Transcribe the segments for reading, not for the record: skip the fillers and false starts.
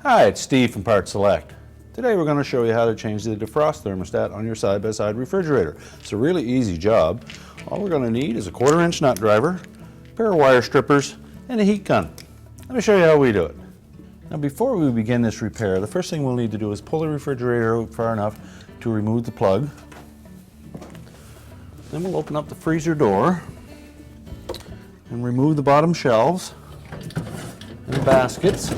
Hi, it's Steve from PartSelect. Today we're going to show you how to change the defrost thermostat on your side-by-side refrigerator. It's a really easy job. All we're going to need is a 1/4-inch nut driver, a pair of wire strippers, and a heat gun. Let me show you how we do it. Now before we begin this repair, the first thing we'll need to do is pull the refrigerator out far enough to remove the plug. Then we'll open up the freezer door and remove the bottom shelves and the baskets.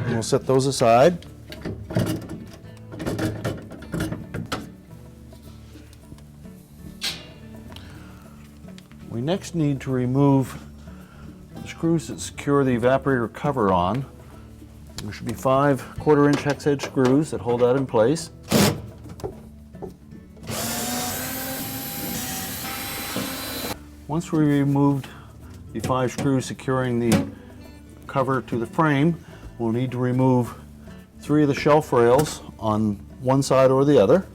And we'll set those aside. We next need to remove the screws that secure the evaporator cover on. There should be 5 1/4-inch hex edge screws that hold that in place. Once we removed the 5 screws securing the cover to the frame, we'll need to remove 3 of the shelf rails on one side or the other.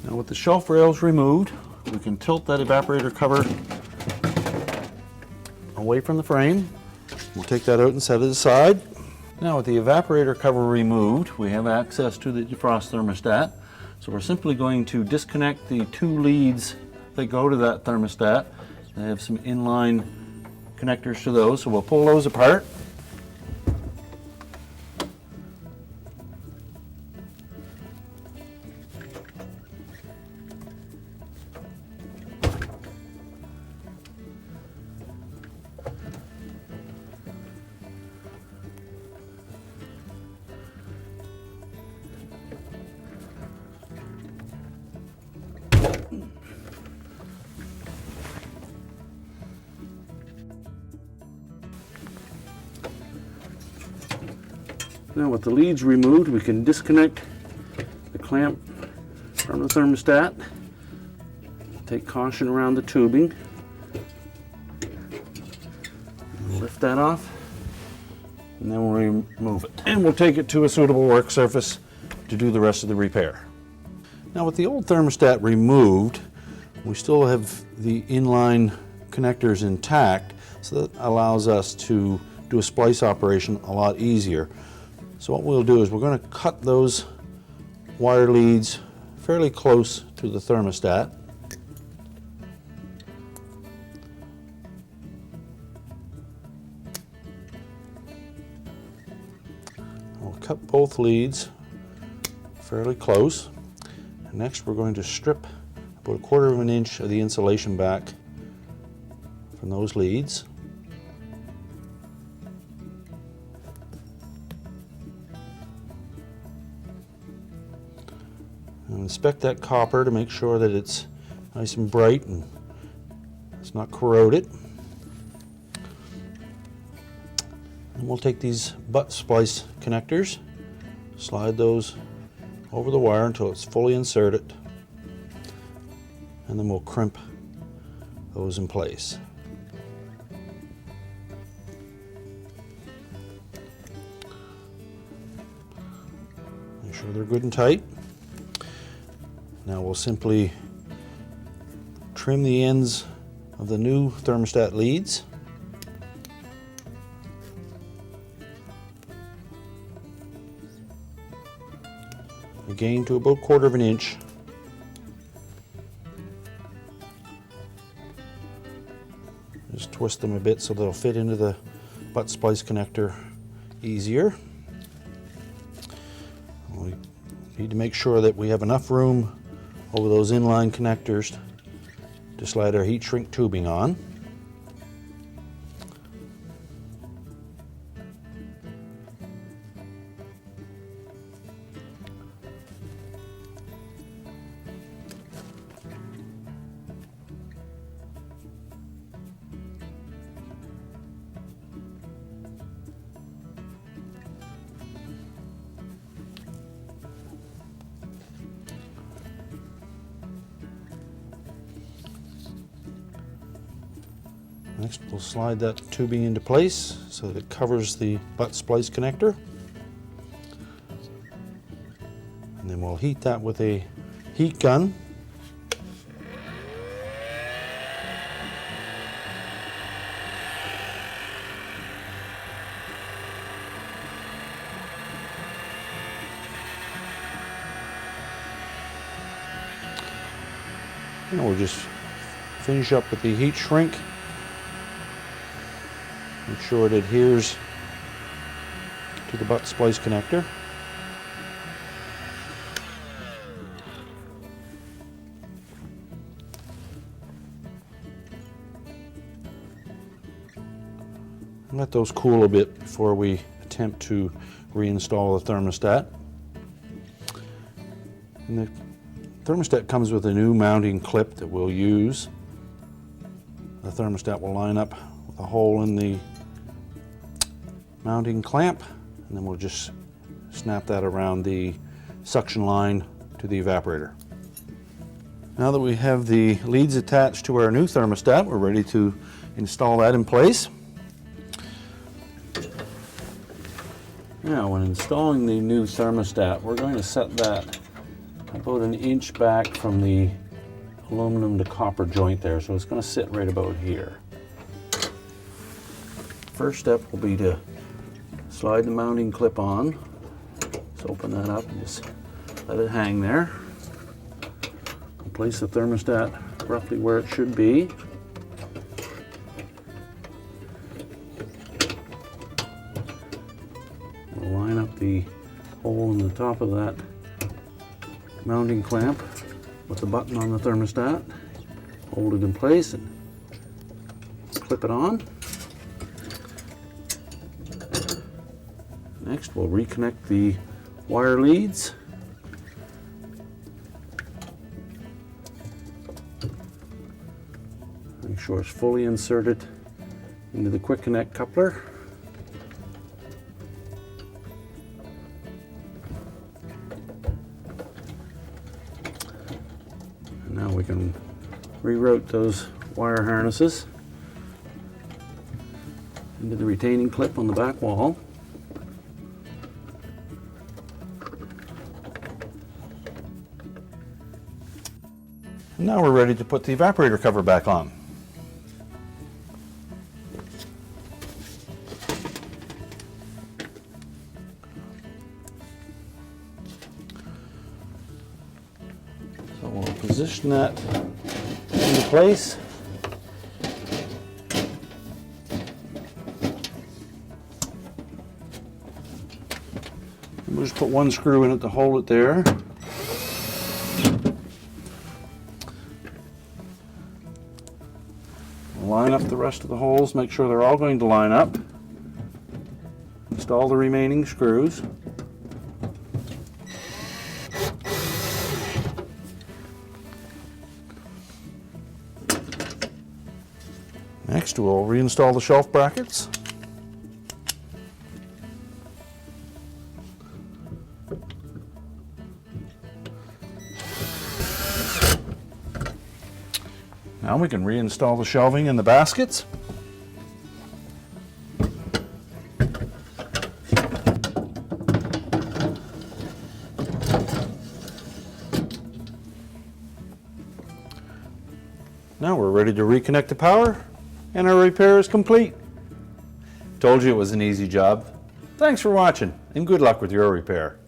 Now with the shelf rails removed, we can tilt that evaporator cover away from the frame. We'll take that out and set it aside. Now with the evaporator cover removed, we have access to the defrost thermostat. So we're simply going to disconnect the 2 leads that go to that thermostat. They have some inline connectors to those, so we'll pull those apart. Now with the leads removed, we can disconnect the clamp from the thermostat. Take caution around the tubing. Lift that off, and then we'll remove it. And we'll take it to a suitable work surface to do the rest of the repair. Now with the old thermostat removed, we still have the inline connectors intact, so that allows us to do a splice operation a lot easier. So what we'll do is we're going to cut those wire leads fairly close to the thermostat. We'll cut both leads fairly close. And next we're going to strip about 1/4 inch of the insulation back from those leads. And inspect that copper to make sure that it's nice and bright and it's not corroded. And we'll take these butt splice connectors, slide those over the wire until it's fully inserted, and then we'll crimp those in place. Make sure they're good and tight. Now we'll simply trim the ends of the new thermostat leads. Again to about 1/4 inch. Just twist them a bit so they'll fit into the butt splice connector easier. We need to make sure that we have enough room over those inline connectors to slide our heat shrink tubing on. Next, we'll slide that tubing into place so that it covers the butt splice connector. And then we'll heat that with a heat gun. And we'll just finish up with the heat shrink. Make sure it adheres to the butt splice connector. Let those cool a bit before we attempt to reinstall the thermostat. And the thermostat comes with a new mounting clip that we'll use. The thermostat will line up with a hole in the mounting clamp, and then we'll just snap that around the suction line to the evaporator. Now that we have the leads attached to our new thermostat, we're ready to install that in place. Now, when installing the new thermostat, we're going to set that about an inch back from the aluminum to copper joint there, so it's going to sit right about here. First step will be to slide the mounting clip on. Let's open that up and just let it hang there. We'll place the thermostat roughly where it should be. We'll line up the hole in the top of that mounting clamp with the button on the thermostat. Hold it in place and clip it on. Next, we'll reconnect the wire leads. Make sure it's fully inserted into the quick connect coupler. And now we can reroute those wire harnesses into the retaining clip on the back wall. Now we're ready to put the evaporator cover back on. So we'll position that into place. We'll just put one screw in it to hold it there. Line up the rest of the holes, make sure they're all going to line up. Install the remaining screws. Next, we'll reinstall the shelf brackets. Now we can reinstall the shelving and the baskets. Now we're ready to reconnect the power, and our repair is complete. Told you it was an easy job. Thanks for watching, and good luck with your repair.